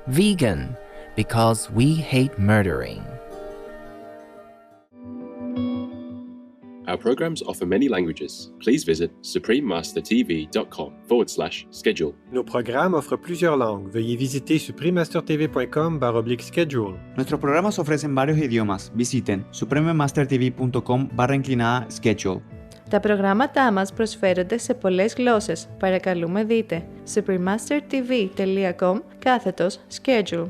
Vegan, because we hate murdering. Our programs offer many languages. Please visit suprememastertv.com/schedule. Nos programmes offrent plusieurs langues. Veuillez visiter suprememastertv.com/schedule. Nuestros programas ofrecen varios idiomas. Visiten suprememastertv.com/schedule. Τα προγράμματά μας προσφέρονται σε πολλές γλώσσες. Παρακαλούμε δείτε suprememastertv.com/schedule.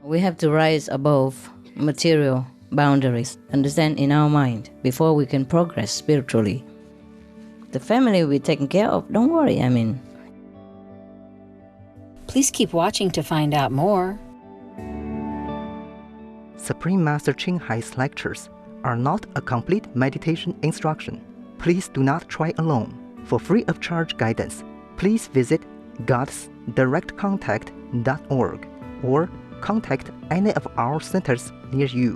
We have to rise above material boundaries, understand in our mind, before we can progress spiritually. The family will be taken care of, don't worry, Please keep watching to find out more. Supreme Master Ching Hai's lectures are not a complete meditation instruction. Please do not try alone. For free of charge guidance, please visit godsdirectcontact.org or contact any of our centers near you.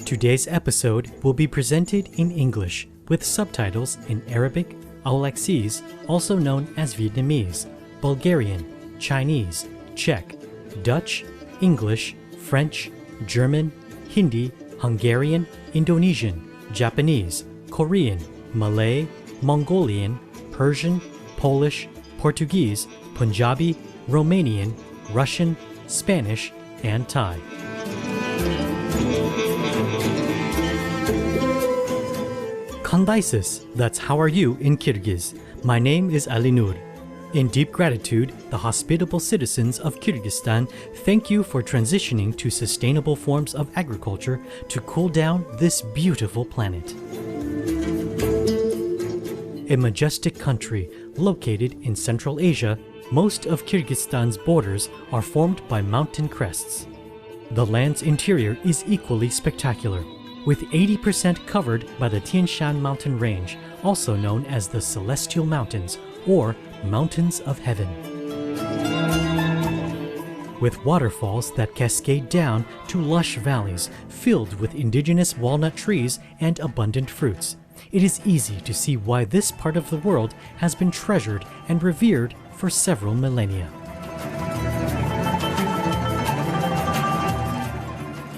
Today's episode will be presented in English with subtitles in Arabic, Aulacese, also known as Vietnamese, Bulgarian, Chinese, Czech, Dutch, English, French, German, Hindi, Hungarian, Indonesian, Japanese, Korean, Malay, Mongolian, Persian, Polish, Portuguese, Punjabi, Romanian, Russian, Spanish, and Thai. Kandaisis, that's how are you in Kyrgyz. My name is Alinur. In deep gratitude, the hospitable citizens of Kyrgyzstan thank you for transitioning to sustainable forms of agriculture to cool down this beautiful planet. A majestic country located in Central Asia, most of Kyrgyzstan's borders are formed by mountain crests. The land's interior is equally spectacular, with 80% covered by the Tian Shan mountain range, also known as the Celestial Mountains or Mountains of Heaven. With waterfalls that cascade down to lush valleys filled with indigenous walnut trees and abundant fruits, it is easy to see why this part of the world has been treasured and revered for several millennia.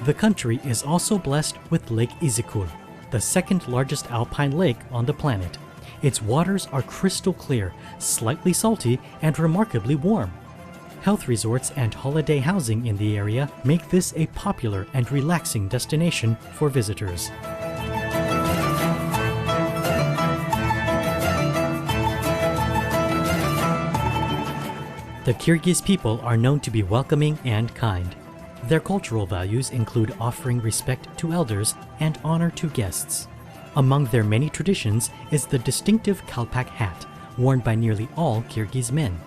The country is also blessed with Lake Izikul, the second largest alpine lake on the planet. Its waters are crystal clear, slightly salty, and remarkably warm. Health resorts and holiday housing in the area make this a popular and relaxing destination for visitors. The Kyrgyz people are known to be welcoming and kind. Their cultural values include offering respect to elders and honor to guests. Among their many traditions is the distinctive kalpak hat, worn by nearly all Kyrgyz men.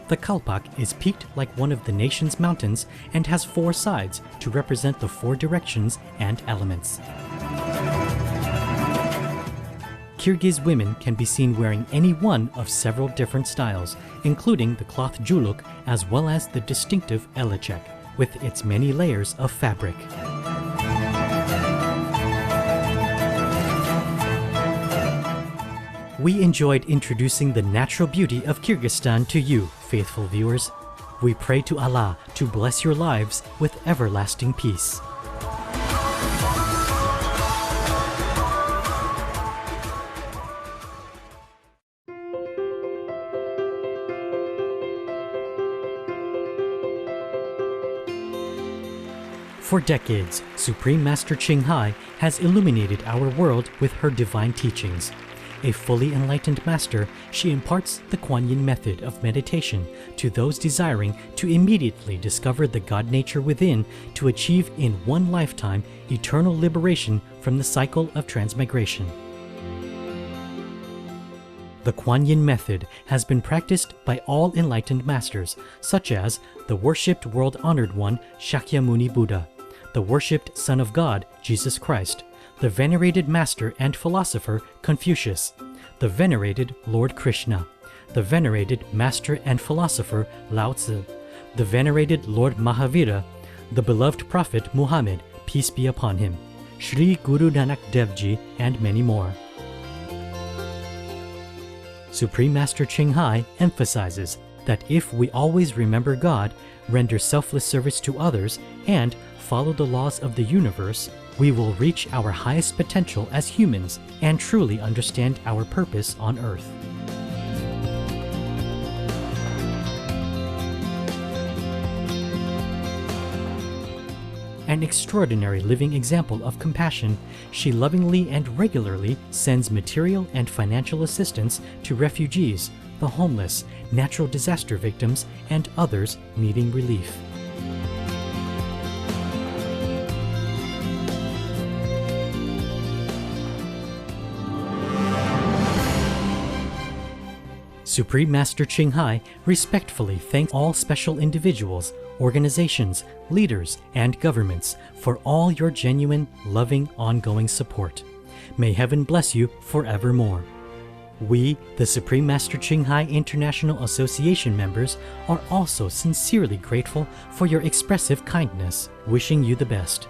The kalpak is peaked like one of the nation's mountains and has 4 sides to represent the 4 directions and elements. Kyrgyz women can be seen wearing any one of several different styles, including the cloth juluk as well as the distinctive elechek, with its many layers of fabric. We enjoyed introducing the natural beauty of Kyrgyzstan to you, faithful viewers. We pray to Allah to bless your lives with everlasting peace. For decades, Supreme Master Ching Hai has illuminated our world with her divine teachings. A fully enlightened master, she imparts the Kuan Yin method of meditation to those desiring to immediately discover the God nature within to achieve in one lifetime eternal liberation from the cycle of transmigration. The Kuan Yin method has been practiced by all enlightened masters, such as the worshipped world-honored one Shakyamuni Buddha, the worshipped Son of God, Jesus Christ, the venerated master and philosopher Confucius, the venerated Lord Krishna, the venerated master and philosopher Lao Tzu, the venerated Lord Mahavira, the beloved prophet Muhammad, peace be upon him, Shri Guru Nanak Dev Ji, and many more. Supreme Master Ching Hai emphasizes that if we always remember God, render selfless service to others, and follow the laws of the universe, we will reach our highest potential as humans and truly understand our purpose on earth. An extraordinary living example of compassion, she lovingly and regularly sends material and financial assistance to refugees, the homeless, natural disaster victims, and others needing relief. Supreme Master Ching Hai respectfully thanks all special individuals, organizations, leaders, and governments for all your genuine, loving, ongoing support. May heaven bless you forevermore. We, the Supreme Master Ching Hai International Association members, are also sincerely grateful for your expressive kindness, wishing you the best.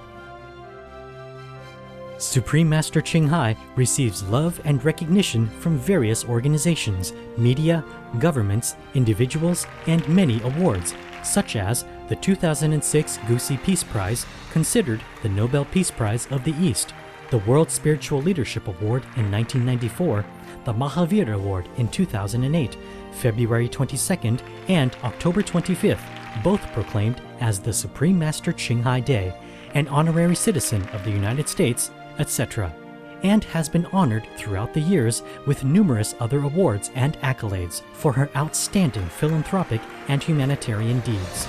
Supreme Master Ching Hai receives love and recognition from various organizations, media, governments, individuals, and many awards, such as the 2006 Gusi Peace Prize, considered the Nobel Peace Prize of the East, the World Spiritual Leadership Award in 1994, the Mahavir Award in 2008, February 22nd and October 25th, both proclaimed as the Supreme Master Ching Hai Day, an honorary citizen of the United States, etc., and has been honored throughout the years with numerous other awards and accolades for her outstanding philanthropic and humanitarian deeds.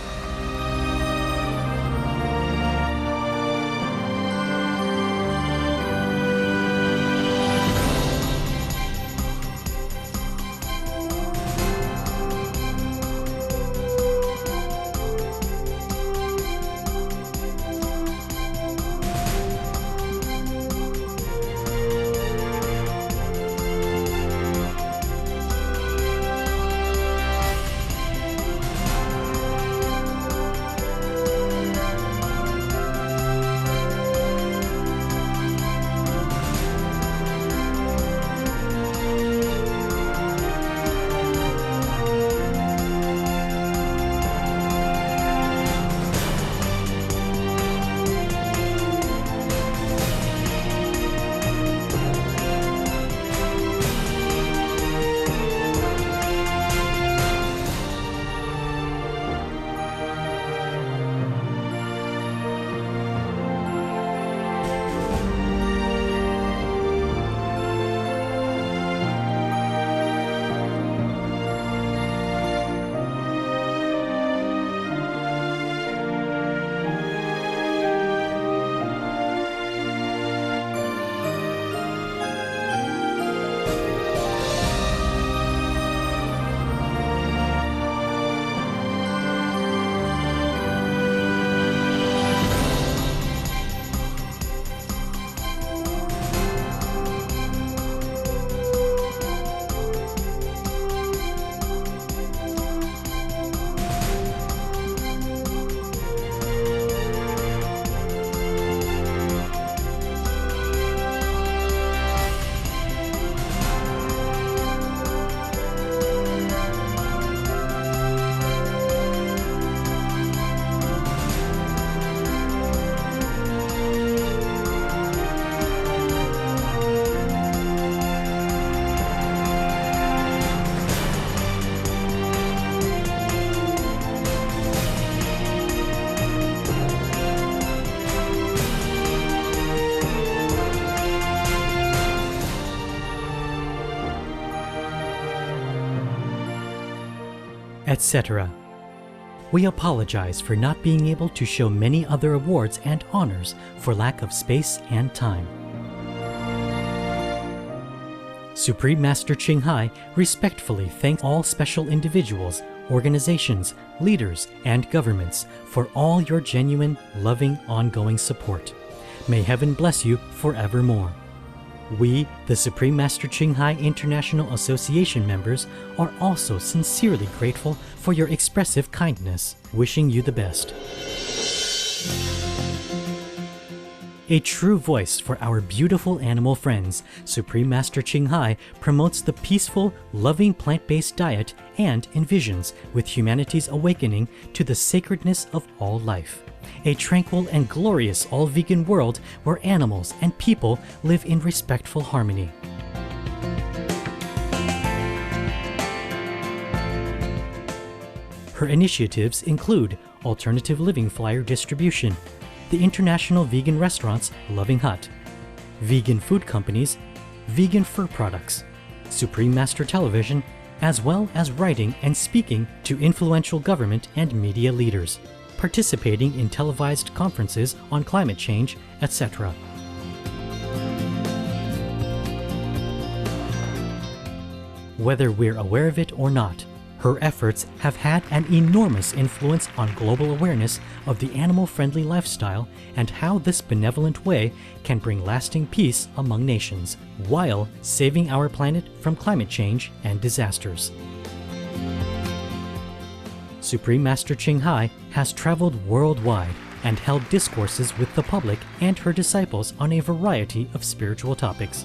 Etc. We apologize for not being able to show many other awards and honors for lack of space and time. Supreme Master Ching Hai respectfully thanks all special individuals, organizations, leaders, and governments for all your genuine, loving, ongoing support. May heaven bless you forevermore. We, the Supreme Master Ching Hai International Association members, are also sincerely grateful for your expressive kindness, wishing you the best. A true voice for our beautiful animal friends, Supreme Master Ching Hai promotes the peaceful, loving plant-based diet and envisions with humanity's awakening to the sacredness of all life. A tranquil and glorious all-vegan world where animals and people live in respectful harmony. Her initiatives include alternative living flyer distribution, the international vegan restaurants Loving Hut, vegan food companies, vegan fur products, Supreme Master Television, as well as writing and speaking to influential government and media leaders, participating in televised conferences on climate change, etc. Whether we're aware of it or not, her efforts have had an enormous influence on global awareness of the animal-friendly lifestyle and how this benevolent way can bring lasting peace among nations, while saving our planet from climate change and disasters. Supreme Master Ching Hai has traveled worldwide and held discourses with the public and her disciples on a variety of spiritual topics.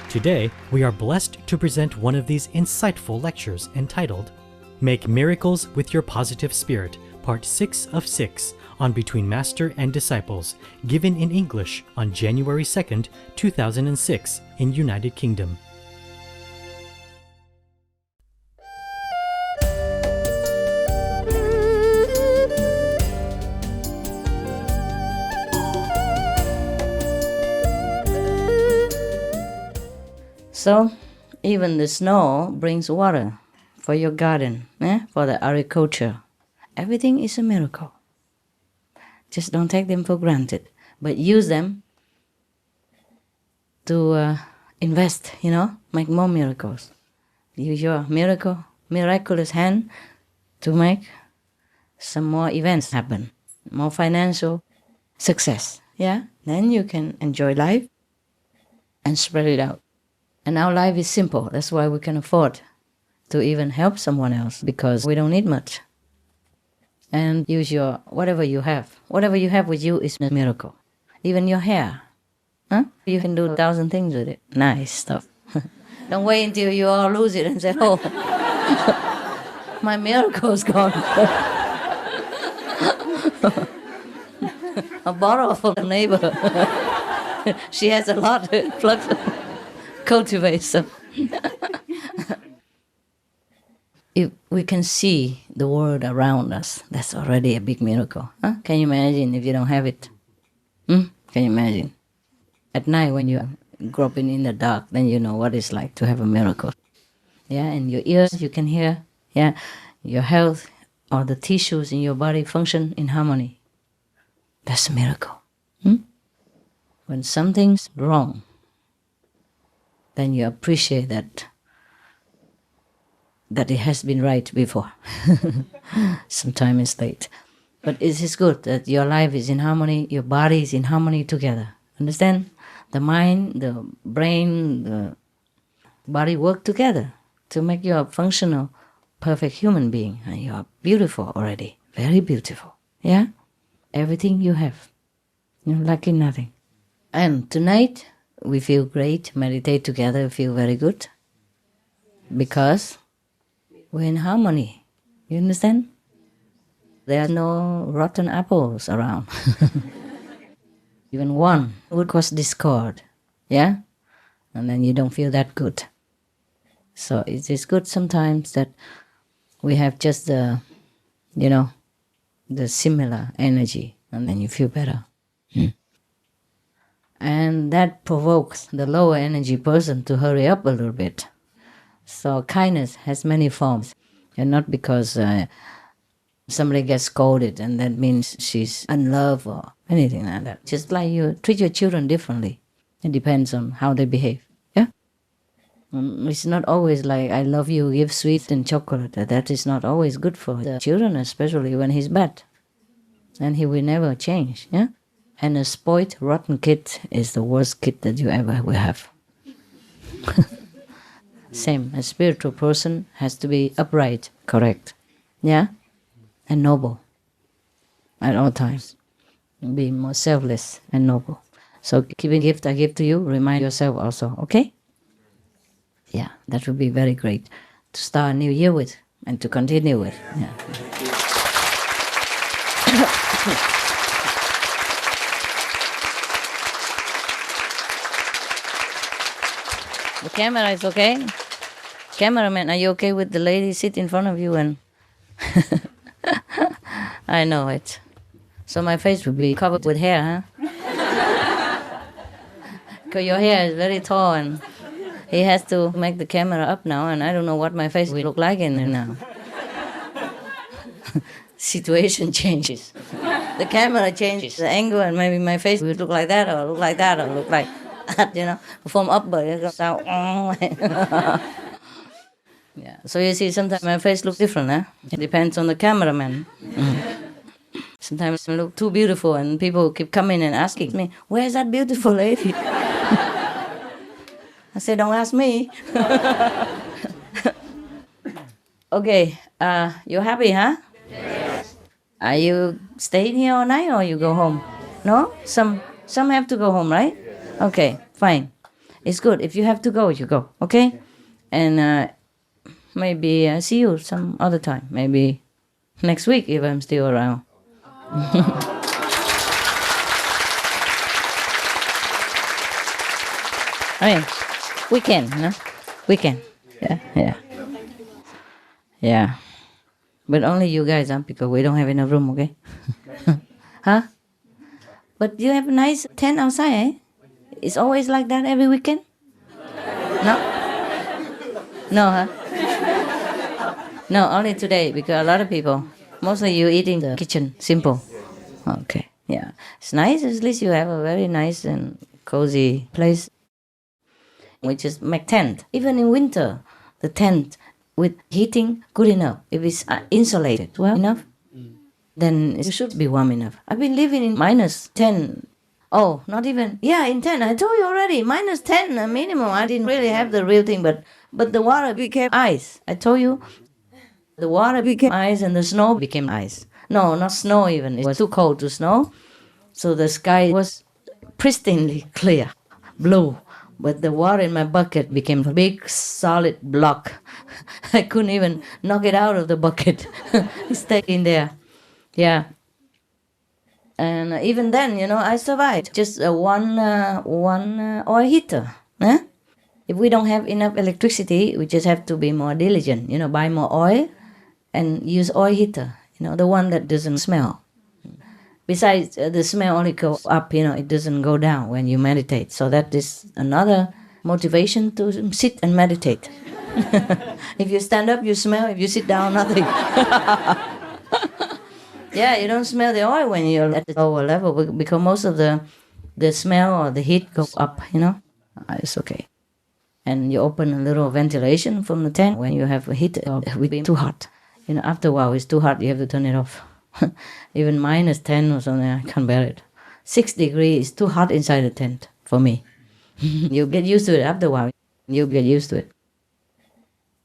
Today, we are blessed to present one of these insightful lectures entitled Make Miracles with Your Positive Spirit, Part 6 of 6, on Between Master and Disciples, given in English on January 2nd, 2006, in United Kingdom. So, even the snow brings water for your garden, for the agriculture. Everything is a miracle. Just don't take them for granted, but use them to invest, make more miracles. Use your miraculous hand to make some more events happen, more financial success, Then you can enjoy life and spread it out. And our life is simple. That's why we can afford to even help someone else, because we don't need much. And use your whatever you have. Whatever you have with you is a miracle. Even your hair. You can do 1,000 things with it. Nice stuff. Don't wait until you all lose it and say, oh, my miracle's gone. I borrow from the neighbor. She has a lot to cultivate some. If we can see the world around us, that's already a big miracle. Can you imagine if you don't have it? Can you imagine? At night when you're groping in the dark, then you know what it's like to have a miracle. And your ears, you can hear. Your health or the tissues in your body function in harmony. That's a miracle. When something's wrong, then you appreciate that it has been right before. Sometimes it's late. But it is good that your life is in harmony, your body is in harmony together. Understand? The mind, the brain, the body work together to make you a functional, perfect human being. And you are beautiful already. Very beautiful. Everything you have. You're lacking nothing. And tonight, we feel great, meditate together, feel very good. Because we're in harmony. You understand? There are no rotten apples around. Even one would cause discord. And then you don't feel that good. So it is good sometimes that we have just the similar energy, and then you feel better. And that provokes the lower energy person to hurry up a little bit. So kindness has many forms. And not because somebody gets scolded and that means she's unloved or anything like that. Just like you treat your children differently. It depends on how they behave. It's not always like, I love you, give sweet and chocolate. That is not always good for the children, especially when he's bad. And he will never change. And a spoiled, rotten kid is the worst kid that you ever will have. Same, a spiritual person has to be upright, correct. and noble at all times. Be more selfless and noble. So keeping gift I give to you, remind yourself also, okay? Yeah, that would be very great to start a new year with and to continue with. Yeah. The camera is okay? Cameraman, are you okay with the lady sit in front of you and I know it. So my face will be covered with hair, huh? Because your hair is very tall and he has to make the camera up now and I don't know what my face will look like in it now. Situation changes. The camera changes, the angle, and maybe my face will look like that or look like that or look like that, you know, from up, but it goes out. Yeah. So you see, sometimes my face looks different, huh? It depends on the cameraman. Sometimes I look too beautiful and people keep coming and asking me, where's that beautiful lady? I say, don't ask me. Okay, you're happy, huh? Yes. Are you staying here all night or you go home? No? Some have to go home, right? Okay, fine. It's good. If you have to go, you go, okay? And maybe see you some other time. Maybe next week if I'm still around. I mean, we can, no? We can. Yeah. Yeah. But only you guys, huh? Because we don't have enough room, okay? Huh? But you have a nice tent outside, eh? It's always like that every weekend? No? No, huh? No, only today, because a lot of people, mostly you eat in the kitchen, simple. Okay, yeah. It's nice, at least you have a very nice and cozy place. We just make tent. Even in winter, the tent with heating, good enough. If it's insulated well enough, then it should be warm enough. I've been living in -10. Oh, not even, yeah, in 10. I told you already, -10 minimum. I didn't really have the real thing, but the water became ice. I told you, the water became ice and the snow became ice. No, not snow even. It was too cold to snow. So the sky was pristinely clear, blue. But the water in my bucket became a big solid block. I couldn't even knock it out of the bucket. It stayed in there. Yeah. And even then, you know, I survived. Just one oil heater. Eh? If we don't have enough electricity, we just have to be more diligent. You know, buy more oil and use oil heater. You know, the one that doesn't smell. Besides, the smell only goes up, you know, it doesn't go down when you meditate. So that is another motivation to sit and meditate. If you stand up, you smell. If you sit down, nothing. Yeah, you don't smell the oil when you're at the lower level because most of the smell or the heat goes up, you know. It's okay. And you open a little ventilation from the tent when you have a heat. It will be too hot. You know, after a while, it's too hot. You have to turn it off. Even -10 or something, I can't bear it. 6 degrees is too hot inside the tent for me. You get used to it after a while. You get used to it.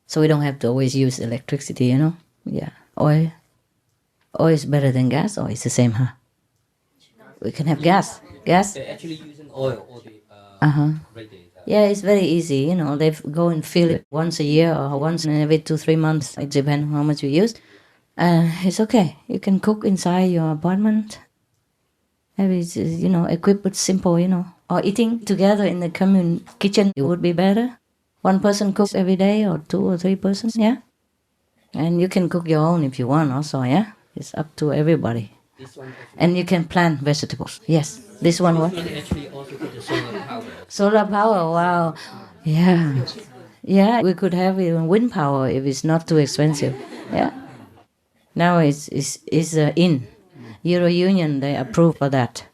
So we don't have to always use electricity, you know. Yeah, oil is better than gas, or it's the same, huh? We can have gas. They're actually using oil all the radiator. Yeah, it's very easy, you know. They go and fill it once a year or once in every 2-3 months. It depends how much you use. It's okay. You can cook inside your apartment. Maybe it's, you know, equipped with simple, you know. Or eating together in the commune kitchen, it would be better. One person cooks every day or 2 or 3 persons, yeah? And you can cook your own if you want also, yeah? It's up to everybody. And you can plant vegetables. Yes. This one what? Actually also got the solar power. Solar power, wow. Yeah. Yeah, we could have even wind power if it's not too expensive. Yeah. Now it's in. Euro Union, they approve for that.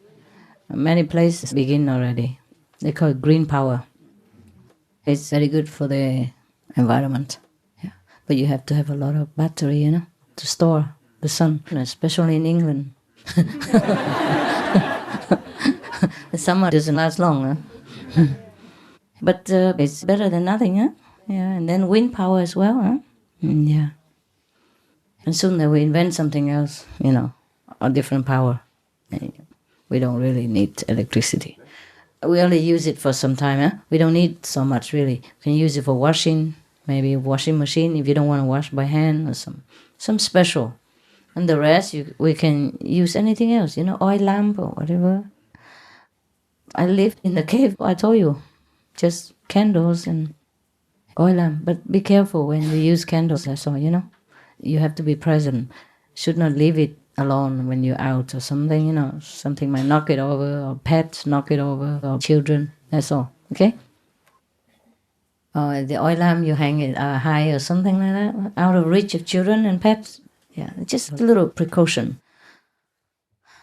Many places begin already. They call it green power. It's very good for the environment. Yeah. But you have to have a lot of battery, you know, to store the sun, especially in England. The summer doesn't last long, huh? But it's better than nothing, huh? Yeah, and then wind power as well, huh? Yeah. And soon they will invent something else, a different power. We don't really need electricity. We only use it for some time. We don't need so much, really. You can use it for washing, maybe a washing machine if you don't want to wash by hand or some special. And the rest, we can use anything else, oil lamp or whatever. I lived in the cave, I told you, just candles and oil lamp. But be careful when you use candles, that's all, You have to be present. Should not leave it alone when you're out or something, something might knock it over, or pets knock it over, or children, that's all, okay? Or the oil lamp, you hang it high or something like that, out of reach of children and pets. Yeah, just a little precaution.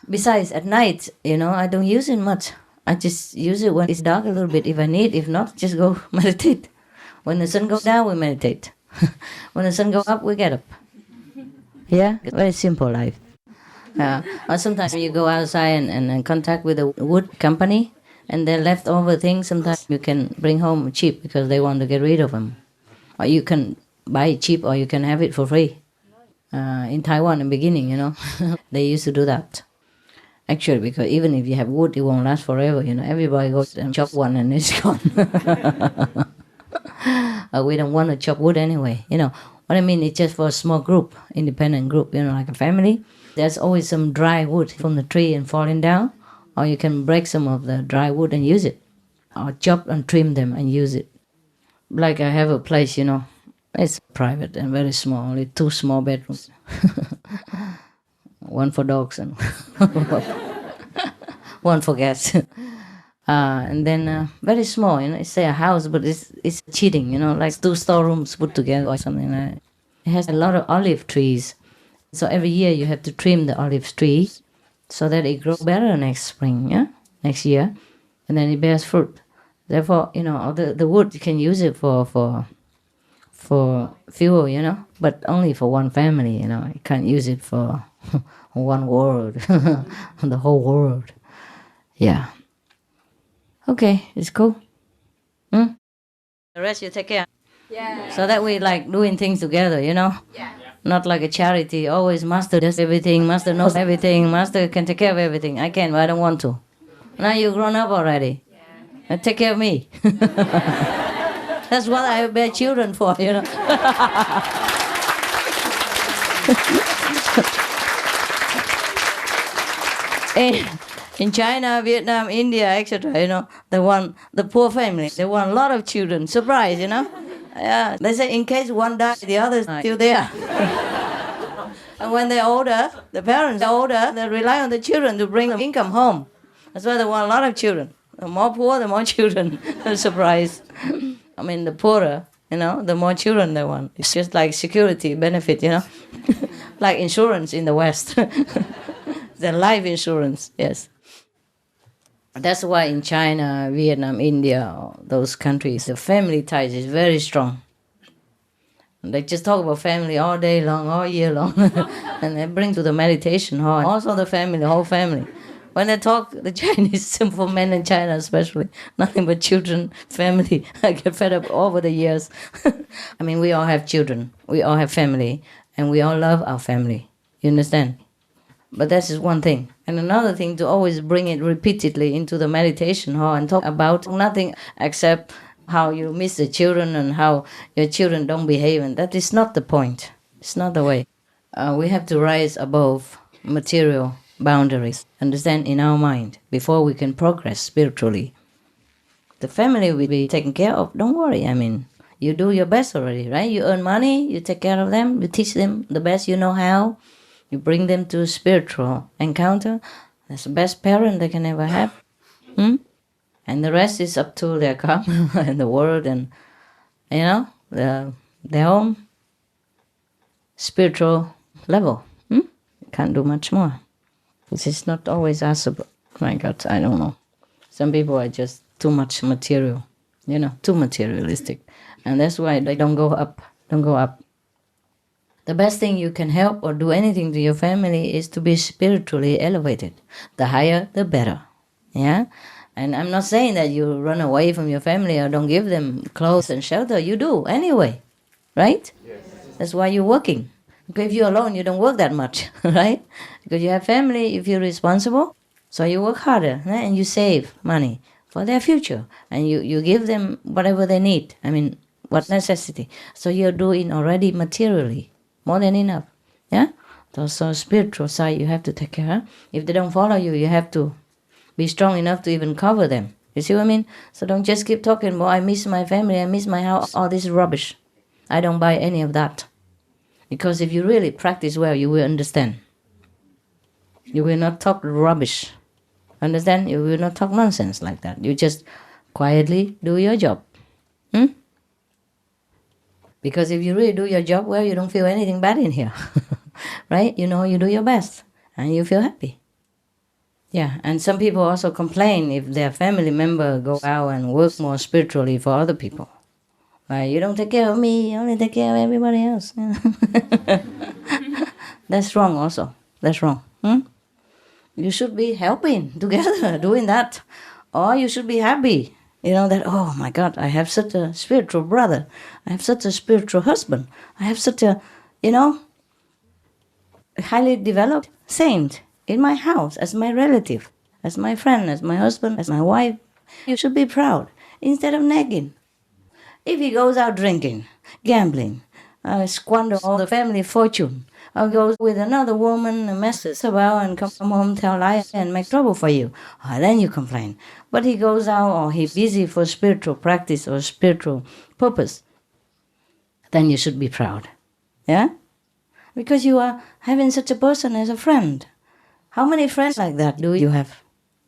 Besides, at night, I don't use it much. I just use it when it's dark a little bit if I need. If not, just go meditate. When the sun goes down, we meditate. When the sun goes up, we get up. Yeah, very simple life. Or sometimes you go outside and contact with a wood company, and their leftover things, sometimes you can bring home cheap because they want to get rid of them. Or you can buy it cheap, or you can have it for free. In Taiwan, in the beginning, they used to do that. Actually, because even if you have wood, it won't last forever, Everybody goes and chop one and it's gone. We don't want to chop wood anyway, What I mean, it's just for a small group, independent group, like a family. There's always some dry wood from the tree and falling down, or you can break some of the dry wood and use it, or chop and trim them and use it. Like I have a place, it's private and very small, only 2 small bedrooms. One for dogs and one for cats. And then very small, it's a house, but it's cheating, like 2 storerooms put together or something like that. It has a lot of olive trees. So every year you have to trim the olive trees so that it grows better next spring, next year. And then it bears fruit. Therefore, the wood, you can use it for fuel, but only for one family, You can't use it for one world, the whole world. Yeah. Okay, it's cool. The rest you take care. Yeah. So that we like doing things together, Yeah. Not like a charity. Always master does everything, master knows everything, master can take care of everything. I can, but I don't want to. Now you're grown up already. Yeah. Take care of me. That's what I bear children for, In China, Vietnam, India, etc., the poor family, they want a lot of children. Surprise, Yeah, they say in case one dies, the others are still there. And when they're older, the parents are older, they rely on the children to bring the income home. That's why they want a lot of children. The more poor, the more children. Surprise. I mean, the poorer, the more children they want. It's just like security benefit, like insurance in the West. The life insurance, yes. That's why in China, Vietnam, India, those countries, the family ties is very strong. They just talk about family all day long, all year long. And they bring to the meditation hall, also the family, the whole family. When they talk, the Chinese, simple men in China especially, nothing but children, family. I get fed up over the years. I mean, we all have children, we all have family, and we all love our family. You understand? But that's just one thing. And another thing, to always bring it repeatedly into the meditation hall and talk about nothing except how you miss the children and how your children don't behave. And that is not the point. It's not the way. We have to rise above material boundaries, understand, in our mind, before we can progress spiritually. The family will be taken care of. Don't worry. I mean, you do your best already, right? You earn money, you take care of them, you teach them the best you know how. You bring them to a spiritual encounter. That's the best parent they can ever have. And the rest is up to their karma and the world and, their own spiritual level. Can't do much more. Which is not always possible. My God, I don't know. Some people are just too much material, too materialistic. And that's why they don't go up. The best thing you can help or do anything to your family is to be spiritually elevated. The higher, the better. Yeah? And I'm not saying that you run away from your family or don't give them clothes and shelter. You do anyway. Right? Yes. That's why you're working. Because if you're alone, you don't work that much, right? Because you have family, you feel responsible, so you work harder, right? And you save money for their future. And you give them whatever they need. I mean, what necessity. So you're doing already materially, more than enough. Yeah? So spiritual side, you have to take care. If they don't follow you, you have to be strong enough to even cover them. You see what I mean? So don't just keep talking, well, I miss my family, I miss my house. All this is rubbish. I don't buy any of that. Because if you really practice well, you will understand. You will not talk rubbish. Understand? You will not talk nonsense like that. You just quietly do your job. Because if you really do your job well, you don't feel anything bad in here. Right? You know, you do your best and you feel happy. Yeah, and some people also complain if their family member go out and work more spiritually for other people. Right? You don't take care of me, you only take care of everybody else. That's wrong also. That's wrong. You should be helping together, doing that. Or you should be happy. You know that, oh my God, I have such a spiritual brother. I have such a spiritual husband. I have such a, highly developed saint in my house as my relative, as my friend, as my husband, as my wife. You should be proud instead of nagging. If he goes out drinking, gambling, squander all the family fortune, or goes with another woman and messes about and come home, tell lies and make trouble for you, then you complain. But he goes out or he's busy for spiritual practice or spiritual purpose, then you should be proud. Yeah? Because you are having such a person as a friend. How many friends like that do you have?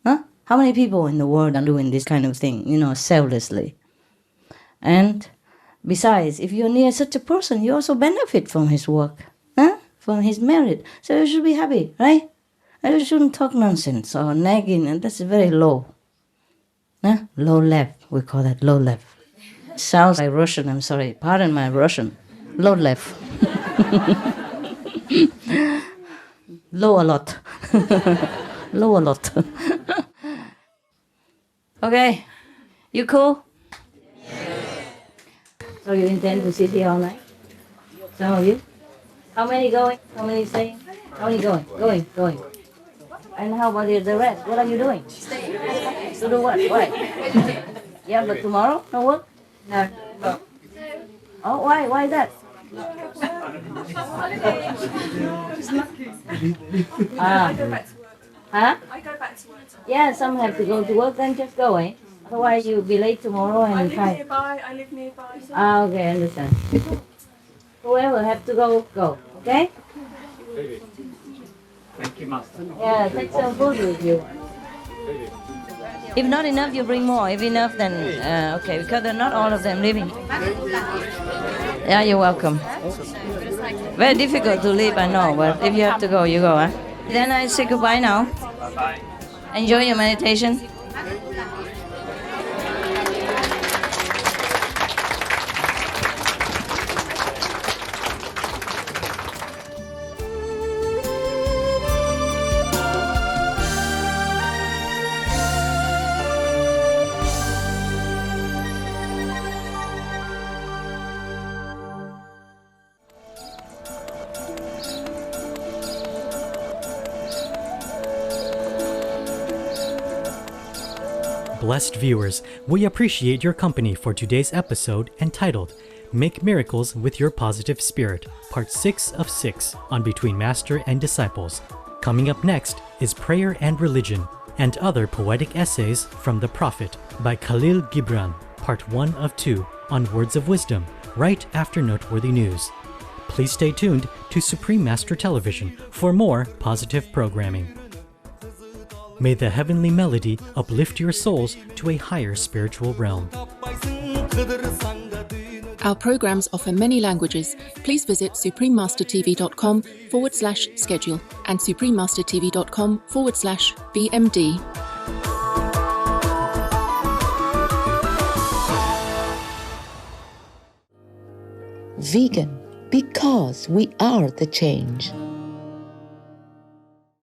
Huh? How many people in the world are doing this kind of thing, selflessly? And besides, if you're near such a person, you also benefit from his work, from his merit. So you should be happy, right? And you shouldn't talk nonsense or nagging, and that's very low. Low level, we call that low level. Sounds like Russian, I'm sorry. Pardon my Russian. Low level. Low a lot. Low a lot. Okay. You cool? So you intend to sit here all night? Some of you? How many going? How many staying? How many going? Going. And how about the rest? What are you doing? To do what? Why? Yeah, but tomorrow? No work? No. Oh, why? Why is that? Huh? I go back to work. Yeah, some have to go to work, then just go, eh? Otherwise you'll be late tomorrow and I live nearby. So. Okay, I understand. Whoever have to go, okay? Thank you, Master. Yeah, take some food with you. If not enough, you bring more. If enough, then okay, because they're not all of them living. Yeah, you're welcome. Very difficult to leave, I know, but if you have to go, you go, huh? Then I say goodbye now. Bye-bye. Enjoy your meditation. Blessed viewers, we appreciate your company for today's episode entitled Make Miracles with Your Positive Spirit, Part 6 of 6 on Between Master and Disciples. Coming up next is Prayer and Religion and Other Poetic Essays from the Prophet by Khalil Gibran, Part 1 of 2 on Words of Wisdom, right after Noteworthy News. Please stay tuned to Supreme Master Television for more positive programming. May the heavenly melody uplift your souls to a higher spiritual realm. Our programs offer many languages. Please visit suprememastertv.com/schedule and suprememastertv.com/BMD. Vegan, because we are the change.